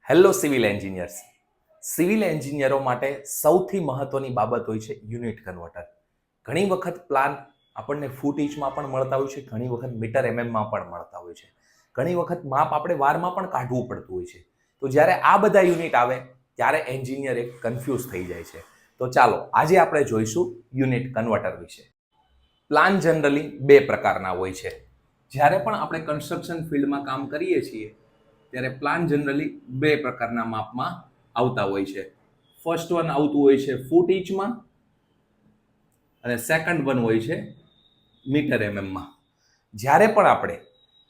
Hello civil engineers. Civil એન્જિનિયરો માટે સૌથી મહત્વની બાબત હોય છે યુનિટ કન્વર્ટર. ઘણી વખત પ્લાન આપણને ફૂટ ઇંચમાં પણ મળતા હોય છે, ઘણી વખત મીટર એમએમમાં પણ મળતા હોય છે, ઘણી વખત માપ આપણે વારમાં પણ કાઢવું પડતું હોય છે. તો જ્યારે આ બધા યુનિટ આવે ત્યારે એન્જિનિયર એક કન્ફ્યુઝ થઈ જાય છે. તો ચાલો આજે આપણે જોઈશું યુનિટ કન્વર્ટર વિશે. પ્લાન જનરલી બે પ્રકારના હોય છે. જ્યારે પણ આપણે કન્સ્ટ્રક્શન ફિલ્ડમાં કામ કરીએ છીએ ત્યારે પ્લાન જનરલી બે પ્રકારના માપમાં આવતા હોય છે. ફર્સ્ટ વન આવતું હોય છે ફૂટ ઇંચમાં અને સેકન્ડ વન હોય છે મીટર એમએમમાં. જ્યારે પણ આપણે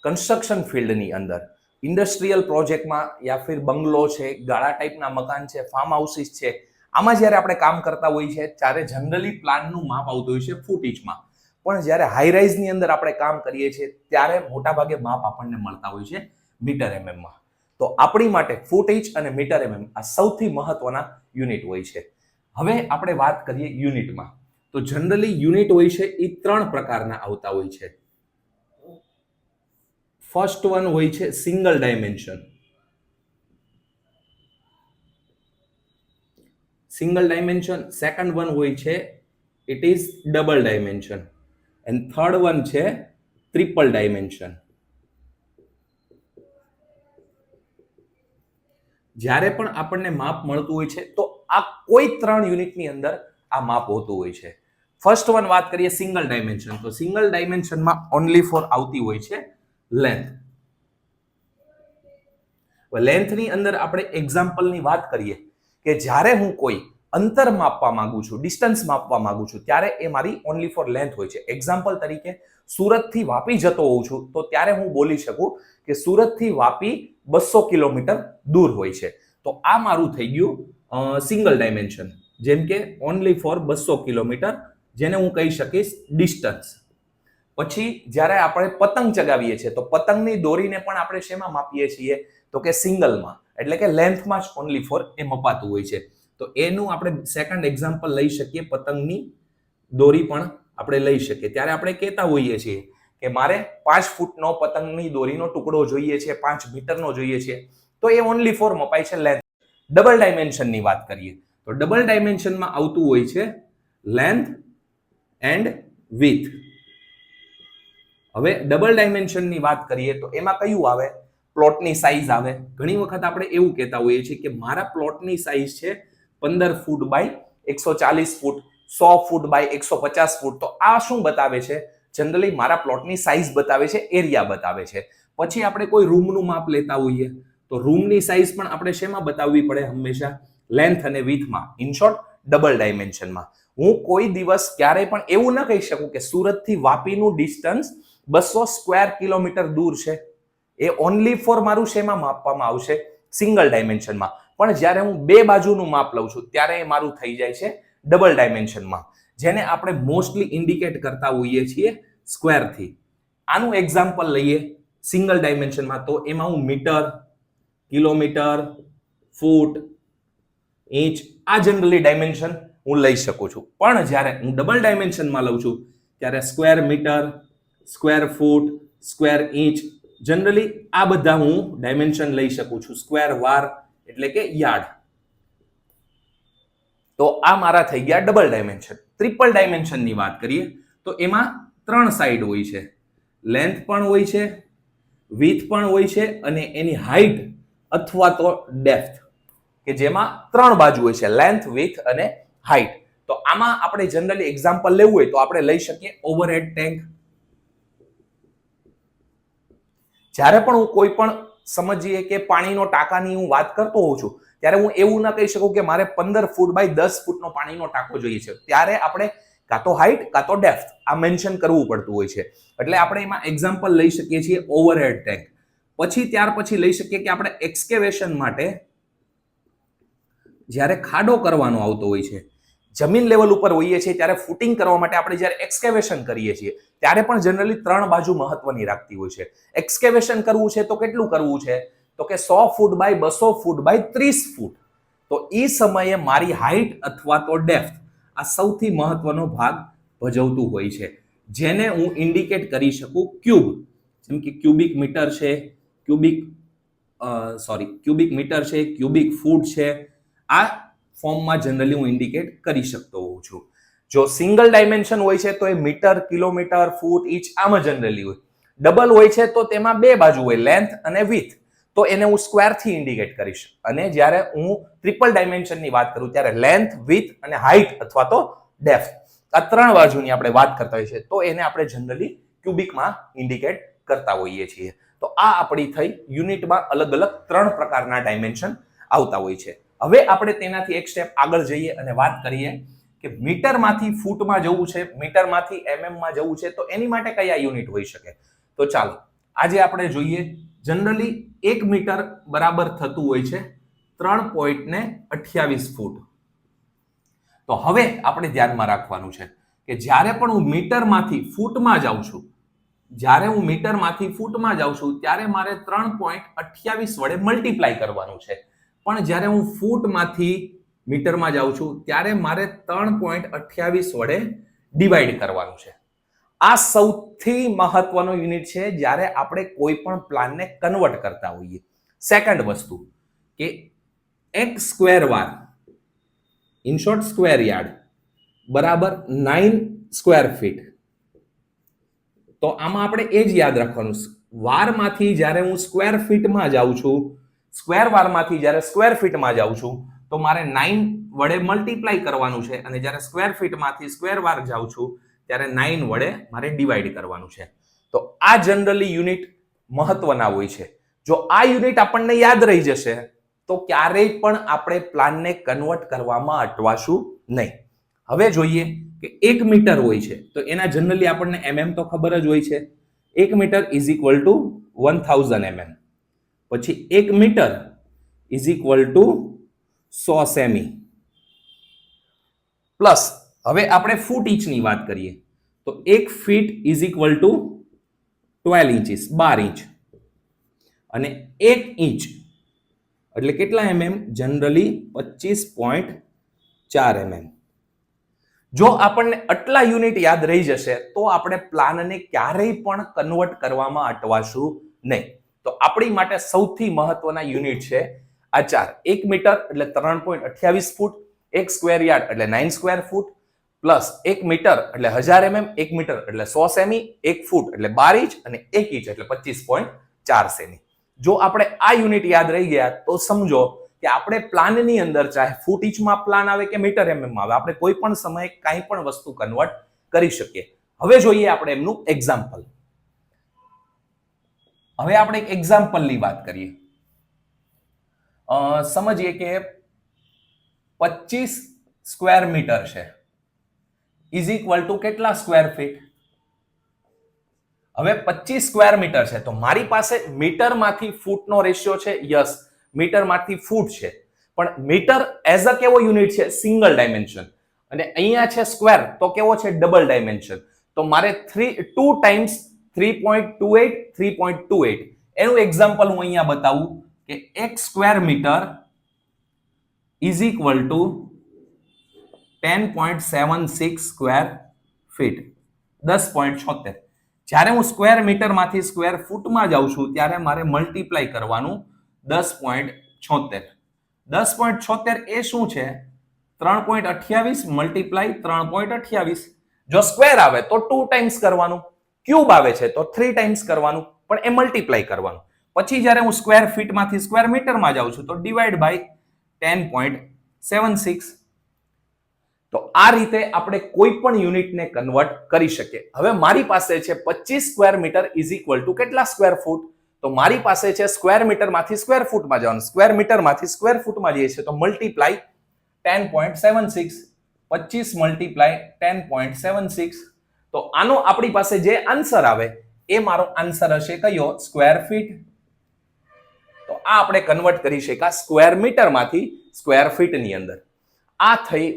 કન્સ્ટ્રક્શન ફિલ્ડની અંદર ઇન્ડસ્ટ્રીયલ પ્રોજેક્ટમાં યા ફિર બંગલો છે, ગાળા ટાઈપના મકાન છે, ફાર્મ હાઉસીસ છે, આમાં જ્યારે આપણે કામ કરતા હોઈએ છીએ ત્યારે જનરલી પ્લાનનું માપ આવતું હોય છે ફૂટ ઇંચમાં. પણ જ્યારે હાઈરાઇઝની અંદર આપણે કામ કરીએ છીએ ત્યારે મોટાભાગે માપ આપણને મળતા હોય છે મીટર એમએમમાં. તો આપણી માટે ફૂટ ઇંચ અને મીટર એમએમ આ સૌથી મહત્વના યુનિટ હોય છે. હવે આપણે વાત કરીએ યુનિટમાં. તો જનરલી યુનિટ હોય છે એ ત્રણ પ્રકારના આવતા હોય છે. ફર્સ્ટ વન હોય છે single dimension. Single dimension. Second one હોય છે it is double dimension and third one છે ટ્રિપલ ડાયમેન્શન. જ્યારે પણ આપણને માપ મળતું હોય છે તો આ કોઈ ત્રણ યુનિટની અંદર આ માપ હોતું હોય છે. ફર્સ્ટ વન વાત કરીએ સિંગલ ડાયમેન્શન. તો સિંગલ ડાયમેન્શનમાં ઓનલી ફોર આવતી હોય છે લેન્થ. લેન્થની અંદર આપણે એક્ઝામ્પલની વાત કરીએ કે જ્યારે હું કોઈ અંતર માપવા માંગુ છું, ડિસ્ટન્સ માપવા માંગુ છું, ત્યારે એ મારી ઓનલી ફોર લેન્થ હોય છે. એક્ઝામ્પલ તરીકે સુરતથી વાપી જતો હોઉં છું તો ત્યારે હું બોલી શકું કે સુરતથી વાપી 200 કિલોમીટર દૂર હોય છે. તો આ મારું થઈ ગયું સિંગલ ડાયમેન્શન, જેમ કે ઓનલી ફોર 200 કિલોમીટર, જેને હું કહી શકીશ ડિસ્ટન્સ. પછી જ્યારે આપણે પતંગ ચગાવીએ છીએ તો પતંગની દોરીને પણ આપણે શેમાં માપીએ છીએ તો કે સિંગલમાં, એટલે કે લેન્થમાં જ ઓનલી ફોર એ મપાતું હોય છે. તો એનું આપણે સેકન્ડ એક્ઝામ્પલ લઈ શકીએ, પતંગની દોરી પણ આપણે લઈ શકીએ. ત્યારે આપણે કહેતા હોઈએ છીએ કે મારે 5 ફૂટનો પતંગની દોરીનો ટુકડો જોઈએ છે, 5 મીટરનો જોઈએ છે, તો એ ઓનલી ફોર મપાય છે લેન્થ. ડબલ ડાયમેન્શનની વાત કરીએ તો ડબલ ડાયમેન્શનમાં આવતું હોય છે લેન્થ એન્ડ વિથ. હવે ડબલ ડાયમેન્શનની વાત કરીએ તો એમાં કયું આવે? પ્લોટની સાઈઝ આવે. ઘણી વખત આપણે એવું કહેતા હોઈએ છીએ કે મારા પ્લોટની સાઈઝ છે 15 foot by 140 foot, 100 foot by 150 ફૂટ. તો આ શું બતાવે છે? જનરલી મારા પ્લોટની સાઈઝ બતાવે છે, એરિયા બતાવે છે. પછી આપણે કોઈ રૂમનું માપ લેતા હોઈએ તો રૂમની સાઈઝ પણ આપણે શેમાં બતાવવી પડે? હંમેશા લેન્થ અને વિથમાં, ઇન શોર્ટ ડબલ ડાયમેન્શનમાં. હું કોઈ દિવસ ક્યારેય પણ એવું ન કહી શકું કે સુરતથી વાપીનું ડિસ્ટન્સ 200 સ્ક્વેર કિલોમીટર દૂર છે. એ ઓનલી ફોર મારું શેમાં માપવામાં આવશે? સિંગલ ડાયમેન્શનમાં. પણ જ્યારે હું બે બાજુનું માપ લઉં છું ત્યારે એ મારું થઈ જાય છે ડબલ ડાયમેન્શનમાં, જેને આપણે મોસ્ટલી ઇન્ડિકેટ કરતા હોઈએ છીએ સ્ક્વેરથી. આનું એક્ઝામ્પલ લઈએ સિંગલ ડાયમેન્શનમાં તો એમાં હું મીટર, કિલોમીટર, ફૂટ, ઇંચ આ જનરલી ડાયમેન્શન હું લઈ શકું છું. પણ જ્યારે હું ડબલ ડાયમેન્શનમાં લઉં છું ત્યારે square metre, square foot, square inch generally આ બધા હું ડાયમેન્શન લઈ શકું છું. સ્ક્વેર વાર એટલે કે યાર્ડ. તો આ મારા થઈ ગયા ડબલ ડાયમેન્શન. ટ્રિપલ ડાયમેન્શનની વાત કરીએ તો એમાં 3 સાઈડ હોય છે. લેન્થ પણ હોય છે, વિથ પણ હોય છે અને એની હાઈટ અથવા તો ડેપ્થ, કે જેમાં 3 બાજુ હોય છે, લેન્થ, વિથ અને હાઈટ. તો આમાં આપણે જનરલી એક્ઝામ્પલ લેવું હોય તો આપણે લઈ શકીએ ઓવરહેડ ટેન્ક. જ્યારે પણ હું કોઈ પણ સમજીએ કે પાણીનો ટાંકાની હું વાત કરતો હોઉં છું ત્યારે હું એવું ના કહી શકું કે મારે 15 ફૂટ બાય 10 ફૂટનો પાણીનો ટાંકો જોઈએ છે. ત્યારે આપણે કાં તો હાઈટ કાં તો ડેપ્થ આ મેન્શન કરવું પડતું હોય છે. એટલે આપણે એમાં એક્ઝામ્પલ લઈ શકીએ છીએ ઓવરહેડ ટેન્ક. પછી ત્યાર પછી લઈ શકીએ કે આપણે એક્સકેવેશન માટે જ્યારે ખાડો કરવાનો આવતો હોય છે, જમીન લેવલ ઉપર હોઈએ છીએ ત્યારે ફૂટિંગ કરવા માટે આપણે જ્યારે એક્સકેવેશન કરીએ છીએ ત્યારે પણ જનરલી 3 બાજુ મહત્વની રાખતી હોય છે. એક્સકેવેશન કરવું છે તો કેટલું કરવું છે તો કે 100 ફૂટ બાય 200 ફૂટ બાય 30 ફૂટ. તો એ સમયે મારી હાઈટ અથવા તો ડેપ્થ આ સૌથી મહત્વનો ભાગ ભજવતું હોય છે, જેને હું ઇન્ડિકેટ કરી શકું ક્યુબ. જેમ કે ક્યુબિક મીટર છે, ક્યુબિક ક્યુબિક મીટર છે, ક્યુબિક ફૂટ છે, આ ફોર્મમાં જનરલી હું ઇન્ડિકેટ કરી શકતો હોઉં છું. જો સિંગલ ડાયમેન્શન હોય છે તો એ મીટર, કિલોમીટર, ફૂટ, ઇંચ આમાં જનરલી હોય. ડબલ હોય છે તો તેમાં બે બાજુ હોય, લેન્થ અને વિથ, તો એને હું સ્ક્વેરથી ઇન્ડિકેટ કરીશ. અને જ્યારે હું ટ્રિપલ ડાયમેન્શનની વાત કરું ત્યારે લેન્થ, વિથ અને હાઇટ અથવા તો ડેપ્થ, આ ત્રણ બાજુની આપણે વાત કરતા હોઈએ છીએ તો એને આપણે જનરલી ક્યુબિકમાં ઇન્ડિકેટ કરતા હોઈએ છીએ. તો આ આપણી થઈ યુનિટમાં અલગ અલગ ત્રણ પ્રકારના ડાયમેન્શન આવતા હોય છે. હવે આપણે તેનાથી એક સ્ટેપ આગળ જઈએ અને વાત કરીએ કે મીટરમાંથી ફૂટમાં જવું છે, મીટરમાંથી એમએમમાં જવું છે, તો એની માટે કયા યુનિટ હોઈ શકે? તો ચાલો આજે આપણે જોઈએ. જનરલી 1 મીટર બરાબર થતું હોય છે 3.28 ફૂટ. તો હવે આપણે ધ્યાનમાં રાખવાનું છે કે જ્યારે પણ હું મીટરમાંથી ફૂટમાં જાઉં છું, ત્યારે મારે 3.28 વડે મલ્ટીપ્લાય કરવાનું છે. પણ જ્યારે હું ફૂટમાંથી મીટરમાં જાઉં છું ત્યારે મારે 3.28 વડે ડિવાઈડ કરવાનું છે. આ સૌથી મહત્વનો યુનિટ છે જ્યારે આપણે કોઈ પણ પ્લાનને કન્વર્ટ કરતા હોઈએ. સેકન્ડ વસ્તુ કે એક સ્ક્વેર વાર, ઇન શોર્ટ સ્ક્વેર યાર્ડ બરાબર 9 સ્ક્વેર ફીટ. તો આમાં આપણે એ જ યાદ રાખવાનું, વારમાંથી જ્યારે હું સ્ક્વેર ફીટમાં જાઉં છું, સ્ક્વેર વારમાંથી જ્યારે સ્ક્વેર ફીટમાં જાઉં છું તો મારે 9 વડે મલ્ટીપ્લાય કરવાનું છે, અને જ્યારે સ્ક્વેર ફીટમાંથી સ્ક્વેર વાર જાઉં છું ત્યારે 9 વડે મારે ડિવાઈડ કરવાનું છે. તો આ જનરલી યુનિટ મહત્વના હોય છે. જો આ યુનિટ આપણને યાદ રહી જશે તો ક્યારેય પણ આપણે પ્લાનને કન્વર્ટ કરવામાં અટવાશું નહીં. હવે જોઈએ કે 1 મીટર હોય છે તો એના જનરલી આપણને mm તો ખબર જ હોય છે. 1 metre is equal to 1000 mm. પછી 1 મીટર ઇઝ ઇક્વલ ટુ 100 સેમી. પ્લસ હવે આપણે ફૂટ ઇંચની વાત કરીએ તો 1 feet is equal to 12 inches, 12 inch. અને 1 ઇંચ એટલે કેટલા mm? Generally 25.4 mm. જો આપણને આટલા યુનિટ યાદ રહી જશે તો આપણે પ્લાનને ક્યારેય પણ કન્વર્ટ કરવામાં અટવાશું નહીં. તો આપણી માટે સૌથી મહત્વના યુનિટ છે આ ચાર. 1 મીટર એટલે 3.28 ફૂટ, 1 સ્ક્વેર યાર્ડ એટલે 9 સ્ક્વેર ફૂટ, પ્લસ 1 મીટર એટલે 1000 mm, 1 મીટર એટલે 100 સેમી, 1 ફૂટ એટલે 12 ઇંચ અને 1 ઇંચ એટલે 25.4 સેમી. જો આપણે આ યુનિટ યાદ રહી ગયા તો સમજો કે આપણે પ્લાનની અંદર ચાહે ફૂટ ઇંચમાં પ્લાન આવે કે મીટર mm આવે, આપણે કોઈ પણ સમયે કાંઈ પણ વસ્તુ કન્વર્ટ કરી શકીએ. હવે જોઈએ આપણે એમનું એક્ઝામ્પલ. હવે આપણે એક એક્ઝામ્પલની વાત કરીએ. સમજીએ કે 25 સ્ક્વેર મીટર છે ઇઝ ઇક્વલ ટુ કેટલા સ્ક્વેર ફીટ? હવે 25 સ્ક્વેર મીટર છે તો મારી પાસે મીટરમાંથી ફૂટનો રેશિયો છે. યસ, મીટરમાંથી ફૂટ છે, પણ મીટર એઝ અ કેવો યુનિટ છે? Single dimension. અને અહીંયા છે સ્ક્વેર તો કેવો છે? Double dimension. તો મારે 2 ટાઈમ્સ 3.28 એનું એક્ઝામ્પલ હું અહીંયા બતાવું કે 1 square metre is equal to 10.76 square feet, 10.76. જ્યારે હું સ્ક્વેર મીટરમાંથી સ્ક્વેર ફૂટમાં જાઉં છું ત્યારે મારે મલ્ટીપ્લાય કરવાનું 10.76. 10.76 એ શું છે? 3.28 મલ્ટીપ્લાય 3.28. જો સ્ક્વેર આવે તો 2 ટાઈમ્સ કરવાનું, ક્યુબ આવે છે તો 3 ટાઈમ્સ કરવાનું, પણ એ મલ્ટીપ્લાય કરવાનું. પછી જ્યારે હું સ્ક્વેર ફીટમાંથી સ્ક્વેર મીટરમાં જાઉં છું તો ડિવાઈડ બાય 10.76. તો આ રીતે આપણે કોઈ પણ યુનિટને કન્વર્ટ કરી શકીએ. હવે મારી પાસે છે 25 square metre is equal to કેટલા સ્ક્વેર ફૂટ? તો મારી પાસે છે સ્ક્વેર મીટરમાંથી સ્ક્વેર ફૂટમાં જવાનું, સ્ક્વેર મીટરમાંથી સ્ક્વેર ફૂટમાં જઈએ છે તો મલ્ટીપ્લાય 10.76, 25 મલ્ટીપ્લાય 10.76. તો આનો આપણી પાસે જે આન્સર આવે એ મારો આન્સર હશે કયો? Square feet. તો આ આપણે કન્વર્ટ કરી શકાય સ્ક્વેર મીટરમાંથી સ્ક્વેર ફીટની અંદર. આ થઈ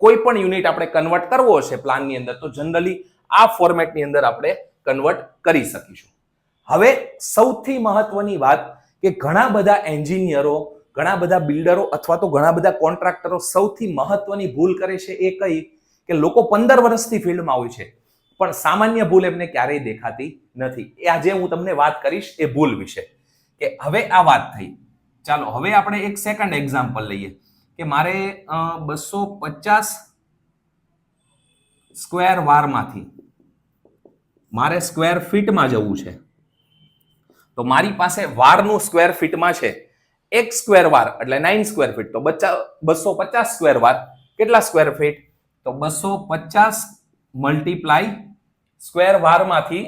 કોઈ પણ યુનિટ આપણે કન્વર્ટ કરવો હશે પ્લાનની અંદર તો જનરલી આ ફોર્મેટની અંદર આપણે કન્વર્ટ કરી શકીશું. હવે સૌથી મહત્વની વાત કે ઘણા બધા એન્જિનિયરો, ઘણા બધા બિલ્ડરો અથવા તો ઘણા બધા કોન્ટ્રાક્ટરો સૌથી મહત્વની ભૂલ કરે છે એ કઈ કે લોકો 15 વર્ષથી ફિલ્ડમાં હોય છે પણ સામાન્ય ભૂલ એમને ક્યારેય દેખાતી નથી. એ આજે હું તમને વાત કરીશ એ ભૂલ વિશે કે હવે આ વાત થઈ. ચાલો હવે આપણે એક સેકન્ડ એક્ઝામ્પલ લઈએ કે મારે 250 સ્ક્વેર વારમાંથી મારે સ્ક્વેર ફીટમાં જવું છે. તો મારી પાસે વારનું સ્ક્વેર ફીટમાં છે એક સ્ક્વેર વાર એટલે 9 સ્ક્વેર ફીટ. તો 250 સ્ક્વેર વાર કેટલા સ્ક્વેર ફીટ? તો 250 મલ્ટીપ્લાય સ્ક્વેર વારમાંથી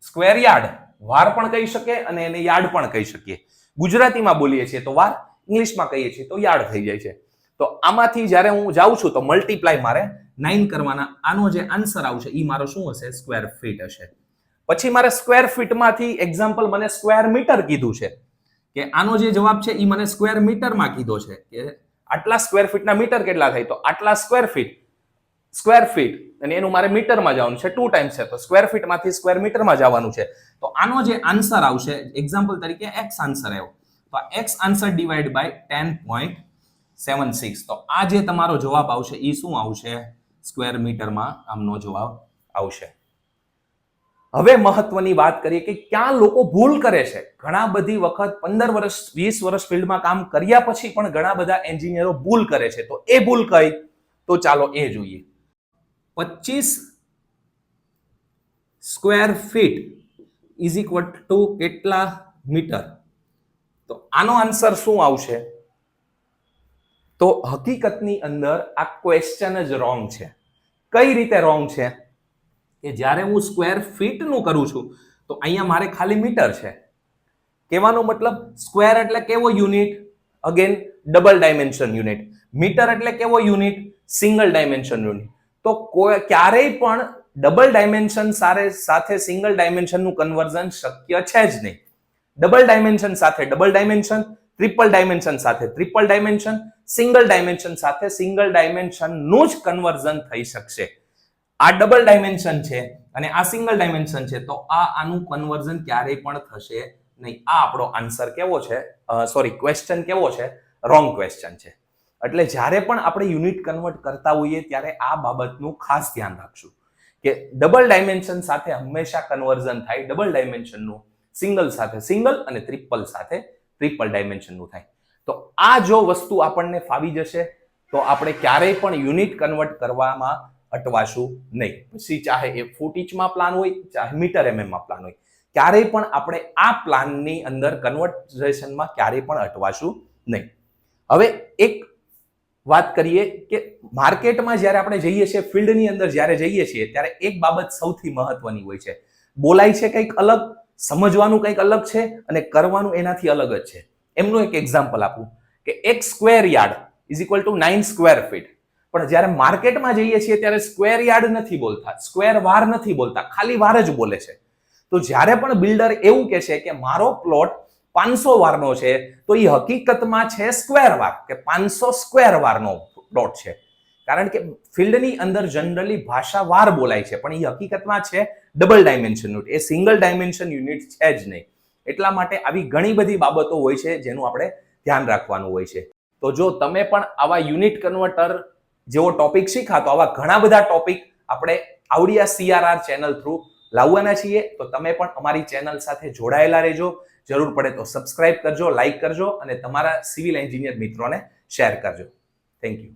સ્ક્વેર યાર્ડ, વાર પણ કહી શકે અને એને યાર્ડ પણ કહી શકીએ. ગુજરાતીમાં બોલીએ છીએ તો વાર, ઇંગ્લિશમાં કહીએ છીએ તો યાર્ડ થઈ જાય છે. તો આમાંથી જ્યારે હું જાઉં છું તો મલ્ટીપ્લાય મારે 9 કરવાના. આનો જે આન્સર આવશે એ મારો શું હશે? સ્ક્વેર ફીટ હશે. પછી મારે સ્ક્વેર ફીટમાંથી એક્ઝામ્પલ મને સ્ક્વેર મીટર કીધું છે કે આનો જે જવાબ છે એ મને સ્ક્વેર મીટરમાં કીધો છે કે આટલા સ્ક્વેર ફીટના મીટર કેટલા થાય? તો આટલા સ્ક્વેર ફીટ અને એનું મારે મીટરમાં જવાનું છે 2 ટાઈમ્સ છે તો સ્ક્વેર ફીટમાંથી સ્ક્વેર મીટરમાં જવાનું છે. તો આનો જે આન્સર આવશે એક્ઝામ્પલ તરીકે એક્સ આન્સર આવ્યો તો એક્સ આન્સર ડિવાઈડ બાય 10.76. તો આ જે તમારો જવાબ આવશે એ શું આવશે? સ્ક્વેર મીટરમાં આમનો જવાબ આવશે. હવે મહત્વની વાત કરીએ કે ક્યાં લોકો ભૂલ કરે છે. ઘણા બધી વખત 15 વર્ષ 20 વર્ષ ફિલ્ડમાં કામ કર્યા પછી પણ ઘણા બધા એન્જિનિયરો ભૂલ કરે છે. તો એ ભૂલ કઈ? તો ચાલો એ જોઈએ. 25 square feet is equal to કેટલા મીટર? તો આનો આન્સર શું આવશે? તો હકીકતની અંદર આ ક્વેશ્ચન જ રોંગ છે. કઈ રીતે રોંગ છે? કે જ્યારે હું સ્ક્વેર ફીટનું કરું છું તો અહીંયા મારે ખાલી મીટર છે. કહેવાનો મતલબ સ્ક્વેર એટલે કેવો unit? Again double dimension unit. Metre એટલે કેવો યુનિટ? Single dimension unit. તો ક્યારેય પણ ડબલ ડાયમેન્શન સાથે સિંગલ ડાયમેન્શનનું કન્વર્ઝન શક્ય છે જ નહીં. ડબલ ડાયમેન્શન સાથે ડબલ ડાયમેન્શન, ટ્રિપલ ડાયમેન્શન સાથે ટ્રિપલ ડાયમેન્શન, સિંગલ ડાયમેન્શન સાથે સિંગલ ડાયમેન્શનનું જ કન્વર્ઝન થઈ શકશે. આ ડબલ ડાયમેન્શન છે અને આ સિંગલ ડાયમેન્શન છે તો આનું કન્વર્ઝન ક્યારેય પણ થશે નહીં. આ આપણો આન્સર કેવો છે? ક્વેશ્ચન કેવો છે? રોંગ ક્વેશ્ચન છે. એટલે જ્યારે પણ આપણે યુનિટ કન્વર્ટ કરતા હોઈએ ત્યારે આ બાબતનું ખાસ ધ્યાન રાખશું કે ડબલ ડાયમેન્શન સાથે હંમેશા કન્વર્ઝન થાય ડબલ ડાયમેન્શનનું, સિંગલ સાથે સિંગલ અને ટ્રિપલ સાથે ટ્રિપલ ડાયમેન્શનનું થાય. તો આ જો વસ્તુ આપણને ફાવી જશે તો આપણે ક્યારેય પણ યુનિટ કન્વર્ટ કરવામાં અટવાશું નહીં. પછી ચાહે એ ફૂટ ઇંચમાં પ્લાન હોય, ચાહે મીટર એમએમમાં પ્લાન હોય, ક્યારેય પણ આપણે આ પ્લાનની અંદર કન્વર્ઝેશનમાં ક્યારેય પણ અટવાશું નહીં. હવે એક વાત કરીએ કે માર્કેટમાં જ્યારે આપણે જઈએ છીએ, ફિલ્ડની અંદર જ્યારે જઈએ છીએ ત્યારે એક બાબત સૌથી મહત્વની હોય છે. બોલાય છે કંઈક અલગ, સમજવાનું કંઈક અલગ છે અને કરવાનું એનાથી અલગ જ છે. એમનું એક એક્ઝામ્પલ આપું કે એક square yard is equal two 9 square feet. પણ જ્યારે માર્કેટમાં જઈએ છીએ ત્યારે સ્ક્વેર યાર્ડ નથી બોલતા, સ્ક્વેર વાર નથી બોલતા, ખાલી વાર જ બોલે છે. તો જ્યારે પણ બિલ્ડર એવું કહે છે કે મારો પ્લોટ 500 વારનો છે તો એ હકીકતમાં છે સ્ક્વેર વાર કે 500 સ્ક્વેર વારનો પ્લોટ છે. કારણ કે ફિલ્ડની અંદર જનરલી ભાષા વાર બોલાય છે પણ એ હકીકતમાં છે ડબલ ડાયમેન્શન યુનિટ. એ સિંગલ ડાયમેન્શન યુનિટ છે જ નહીં. એટલા માટે આવી ઘણી બધી બાબતો હોય છે જેનું આપણે ધ્યાન રાખવાનું હોય છે. તો જો તમે પણ આવા યુનિટ કન્વર્ટર જેવો ટોપિક શીખા તો આવા ઘણા બધા ટોપિક આપણે આવડિયા CRR ચેનલ થ્રુ લાવવાના છીએ. તો તમે પણ અમારી ચેનલ સાથે જોડાયેલા રહેજો. જરૂર પડે તો સબસ્ક્રાઇબ કરજો, લાઈક કરજો અને તમારા સિવિલ એન્જિનિયર મિત્રોને શેર કરજો. Thank you.